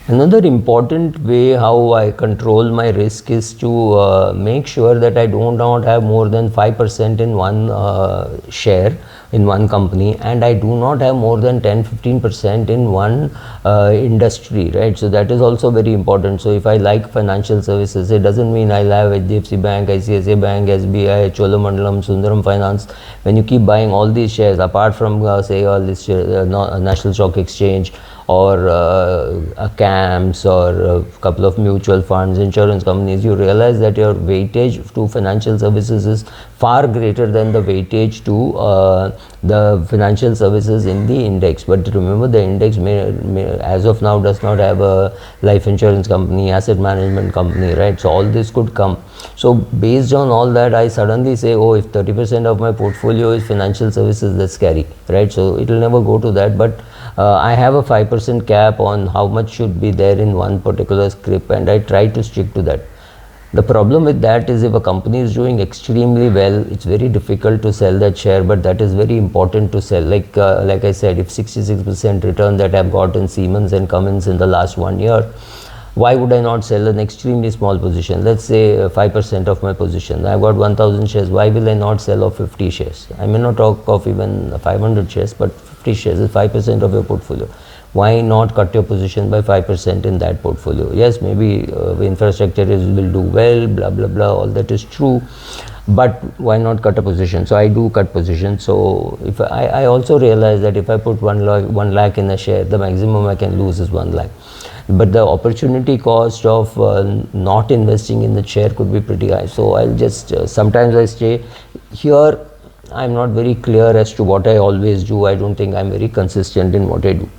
Another important way how I control my risk is to make sure that I do not have more than 5% in one share in one company, and I do not have more than 10-15% in one industry, right? So that is also very important. So if I like financial services, it doesn't mean I'll have HDFC Bank, ICICI Bank, SBI, Cholamandalam, Sundaram Finance. When you keep buying all these shares, apart from say all this National Stock Exchange, or CAMS, or a couple of mutual funds, insurance companies, you realize that your weightage to financial services is far greater than the weightage to the financial services in the index. But remember, the index may as of now does not have a life insurance company, asset management company, right? So all this could come. So based on all that, I suddenly say, oh, if 30% of my portfolio is financial services, that's scary, right? So it will never go to that, but I have a 5% cap on how much should be there in one particular script, and I try to stick to that. The problem with that is, if a company is doing extremely well, it's very difficult to sell that share, but that is very important to sell. Like I said, if 66% return that I've got in Siemens and Cummins in the last 1 year, why would I not sell an extremely small position? Let's say 5% of my position. I've got 1000 shares. Why will I not sell off 50 shares? I may not talk of even 500 shares, but 50 shares is 5% of your portfolio. Why not cut your position by 5% in that portfolio? Yes, maybe infrastructure will do well, blah, blah, blah, all that is true. But why not cut a position? So I do cut positions. So if I also realize that if I put 1 lakh in a share, the maximum I can lose is 1 lakh. But the opportunity cost of not investing in the share could be pretty high. So I'll just sometimes I stay here. I'm not very clear as to what I always do. I don't think I'm very consistent in what I do.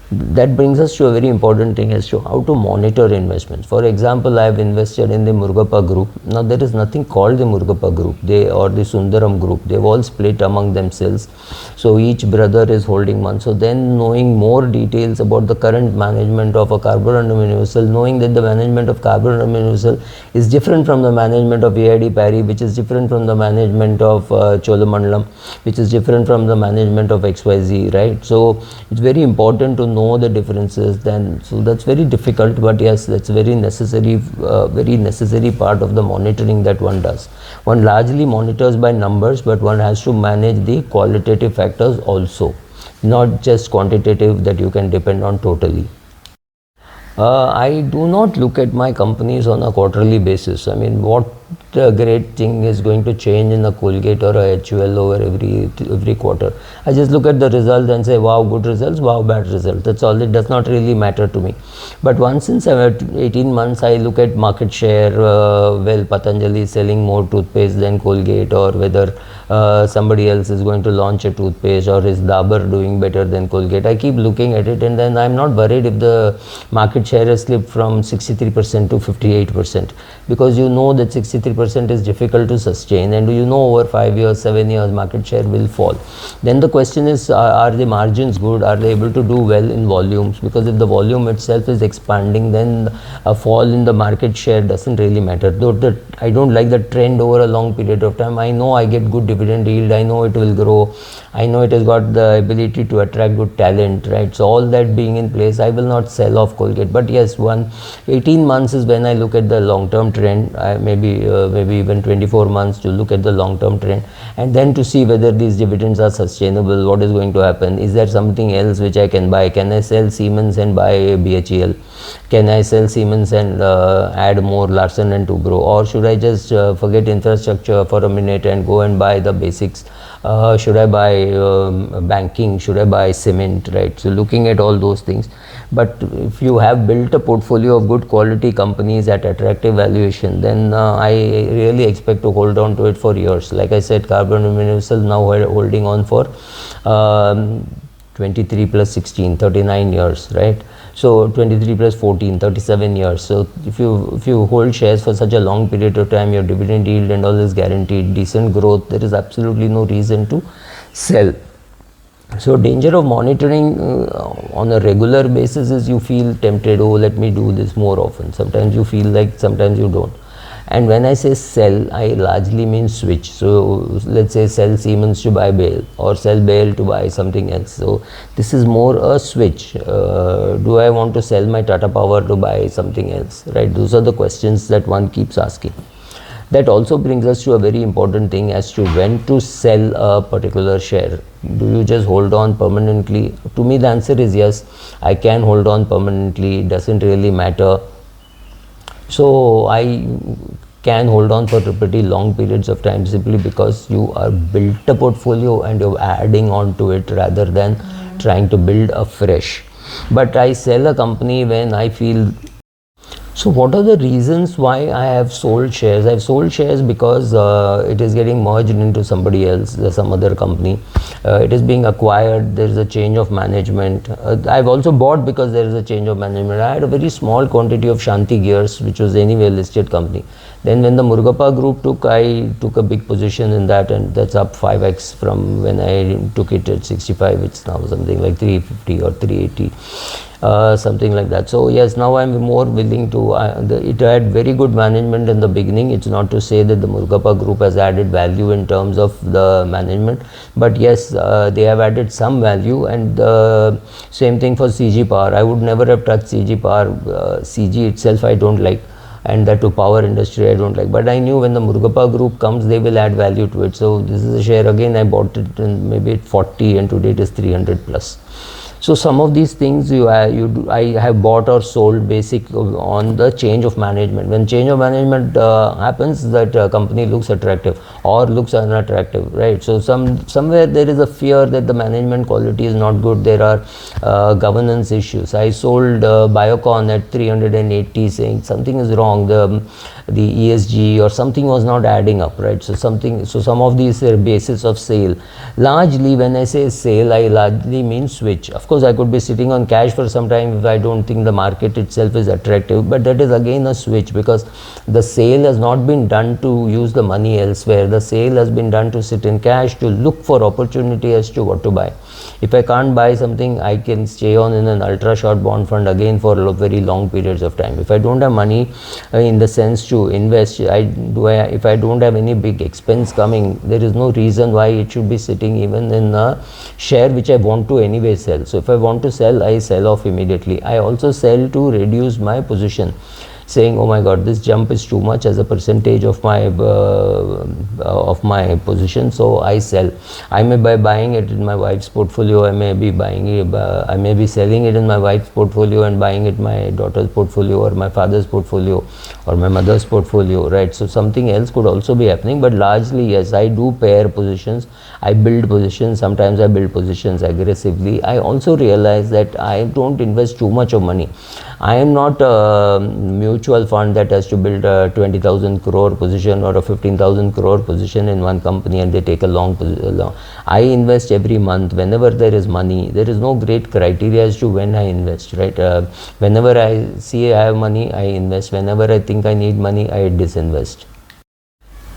That brings us to a very important thing as to how to monitor investments. For example, I have invested in the Murugappa group. Now there is nothing called the Murugappa group, or the Sundaram group. They've all split among themselves. So each brother is holding one. So then, knowing more details about the current management of a Carborundum Universal, knowing that the management of Carborundum Universal is different from the management of AID Parry, which is different from the management of Cholamandalam, which is different from the management of XYZ, right? So it's very important to know the differences. Then so that's very difficult, but yes, that's very necessary part of the monitoring that one does. One largely monitors by numbers, but one has to manage the qualitative factors also, not just quantitative that you can depend on totally. I do not look at my companies on a quarterly basis. I mean, what great thing is going to change in a Colgate or a HUL over every quarter? I just look at the results and say, wow, good results, wow, bad results. That's all. It does not really matter to me. But once in 18 months, I look at market share. Well, Patanjali is selling more toothpaste than Colgate, or whether somebody else is going to launch a toothpaste, or is Dabur doing better than Colgate. I keep looking at it, and then I'm not worried if the market share has slipped from 63% to 58%, because you know that 63% is difficult to sustain, and you know over 5 years, 7 years, market share will fall. Then the question is, are the margins good? Are they able to do well in volumes? Because if the volume itself is expanding, then a fall in the market share doesn't really matter. Though I don't like the trend over a long period of time. I know I get good dividend yield. I know it will grow. I know it has got the ability to attract good talent, right? So all that being in place, I will not sell off Colgate. But yes, 18 months is when I look at the long-term trend. Maybe even 24 months to look at the long-term trend, and then to see whether these dividends are sustainable. What is going to happen? Is there something else which I can buy? Can I sell Siemens and buy BHEL? Can I sell Siemens and add more Larsen and Toubro? Or should I just forget infrastructure for a minute and go and buy the basics? Should I buy banking? Should I buy cement, right? So looking at all those things. But if you have built a portfolio of good quality companies at attractive valuation, then I really expect to hold on to it for years. Like I said, Carborundum Universal now holding on for 23 plus 16, 39 years, right? So 23 plus 14, 37 years. So if you hold shares for such a long period of time, your dividend yield and all is guaranteed, decent growth, there is absolutely no reason to sell. So danger of monitoring on a regular basis is you feel tempted, oh, let me do this more often. Sometimes you feel like, sometimes you don't. And when I say sell, I largely mean switch. So let's say sell Siemens to buy BAIL, or sell BAIL to buy something else. So this is more a switch. Do I want to sell my Tata Power to buy something else, right? Those are the questions that one keeps asking. That also brings us to a very important thing as to when to sell a particular share. Do you just hold on permanently? To me, the answer is yes. I can hold on permanently. It doesn't really matter. So I can hold on for pretty long periods of time, simply because you are built a portfolio and you're adding on to it rather than trying to build a fresh. But I sell a company when I feel. So what are the reasons why I have sold shares? I've sold shares because it is getting merged into somebody else, some other company. It is being acquired, there is a change of management. I've also bought because there is a change of management. I had a very small quantity of Shanti Gears, which was anyway a listed company. Then when the Murugappa group took, I took a big position in that, and that's up 5x from when I took it at 65. It's now something like 350 or 380. Something like that. So yes, now I'm more willing to, it had very good management in the beginning. It's not to say that the Murugappa group has added value in terms of the management, but yes, they have added some value. And same thing for CG Power. I would never have touched CG Power. CG itself I don't like, and that to power industry I don't like, but I knew when the Murugappa group comes, they will add value to it. So this is a share, again I bought it in maybe at 40, and today it is 300 plus. So some of these things I have bought or sold basic on the change of management. When change of management happens, that company looks attractive or looks unattractive, right? So somewhere there is a fear that the management quality is not good. There are governance issues. I sold Biocon at 380, saying something is wrong. The ESG or something was not adding up, right? So some of these are basis of sale. Largely, when I say sale, I largely mean switch. Of course, I could be sitting on cash for some time if I don't think the market itself is attractive, but that is again a switch, because the sale has not been done to use the money elsewhere. The sale has been done to sit in cash, to look for opportunity as to what to buy. If I can't buy something, I can stay on in an ultra short bond fund again for very long periods of time. If I don't have money in the sense to invest, if I don't have any big expense coming, there is no reason why it should be sitting even in a share which I want to anyway sell. So if I want to sell, I sell off immediately. I also sell to reduce my position, saying, oh my god, this jump is too much as a percentage of my position, so I sell. I may be buying it in my wife's portfolio, I may be selling it in my wife's portfolio and buying it in my daughter's portfolio or my father's portfolio or my mother's portfolio, right? So something else could also be happening, but largely yes, I do pair positions, I build positions. Sometimes I build positions aggressively. I also realize that I don't invest too much of money. I am not a mutual fund that has to build a 20,000 crore position or a 15,000 crore position in one company and they take a long. I invest every month whenever there is money. There is no great criteria as to when I invest, right? Whenever I see I have money, I invest. Whenever I think I need money, I disinvest.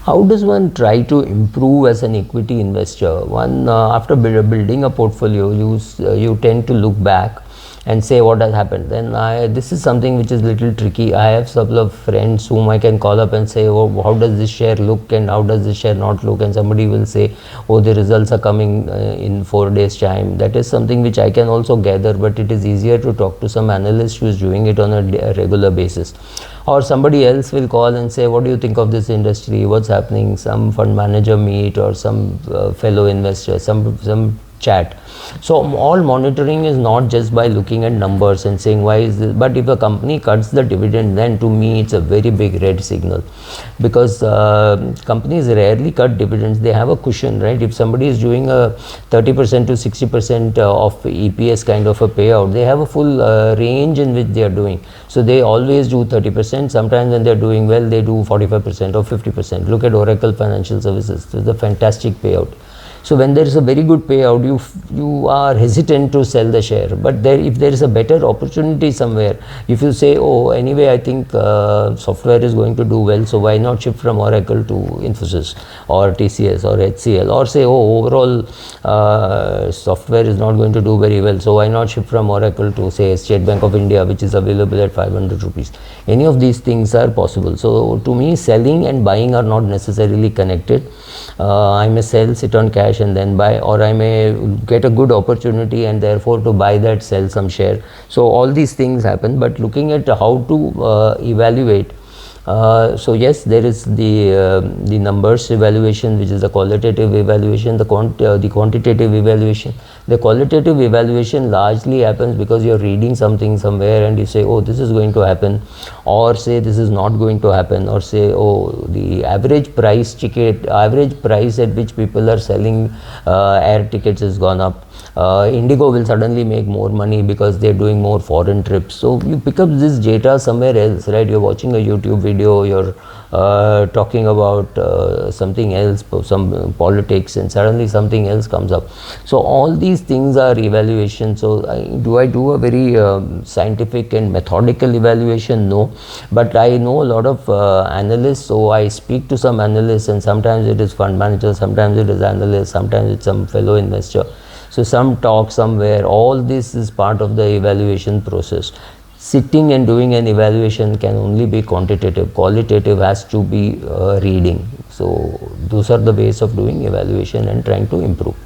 How does one try to improve as an equity investor? One, after building a portfolio, you tend to look back and say what has happened. Then this is something which is little tricky. I have several of friends whom I can call up and say, oh, how does this share look and how does this share not look? And somebody will say, oh, the results are coming in 4 days time. That is something which I can also gather, but it is easier to talk to some analyst who is doing it on a regular basis. Or somebody else will call and say, what do you think of this industry? What's happening? Some fund manager meet or some fellow investor, some chat. So all monitoring is not just by looking at numbers and saying why is this, but if a company cuts the dividend, then to me it's a very big red signal, because companies rarely cut dividends. They have a cushion, right? If somebody is doing a 30% to 60% of EPS kind of a payout, they have a full range in which they are doing. So they always do 30%. Sometimes when they are doing well, they do 45% or 50%. Look at Oracle Financial Services. It's a fantastic payout. So when there is a very good payout, you are hesitant to sell the share. But if there is a better opportunity somewhere, if you say, oh, anyway, I think software is going to do well, so why not shift from Oracle to Infosys or TCS or HCL, or say, oh, overall software is not going to do very well, so why not shift from Oracle to, say, State Bank of India, which is available at 500 rupees. Any of these things are possible. So to me, selling and buying are not necessarily connected. I may sell, sit on cash and then buy, or I may get a good opportunity and therefore to buy that, sell some share. So all these things happen. But looking at how to evaluate, so yes, there is the numbers evaluation, which is the qualitative evaluation, the quantitative evaluation. The qualitative evaluation largely happens because you are reading something somewhere and you say, oh, this is going to happen, or say this is not going to happen, or say, oh, the average price at which people are selling air tickets has gone up. Indigo will suddenly make more money because they're doing more foreign trips. So you pick up this data somewhere else, right? You're watching a YouTube video, you're talking about something else, some politics, and suddenly something else comes up. So all these things are evaluation. So do I do a very scientific and methodical evaluation? No, but I know a lot of analysts, so I speak to some analysts, and sometimes it is fund manager, sometimes it is analyst, sometimes it's some fellow investor. So some talk somewhere, all this is part of the evaluation process. Sitting and doing an evaluation can only be quantitative. Qualitative has to be reading. So those are the ways of doing evaluation and trying to improve.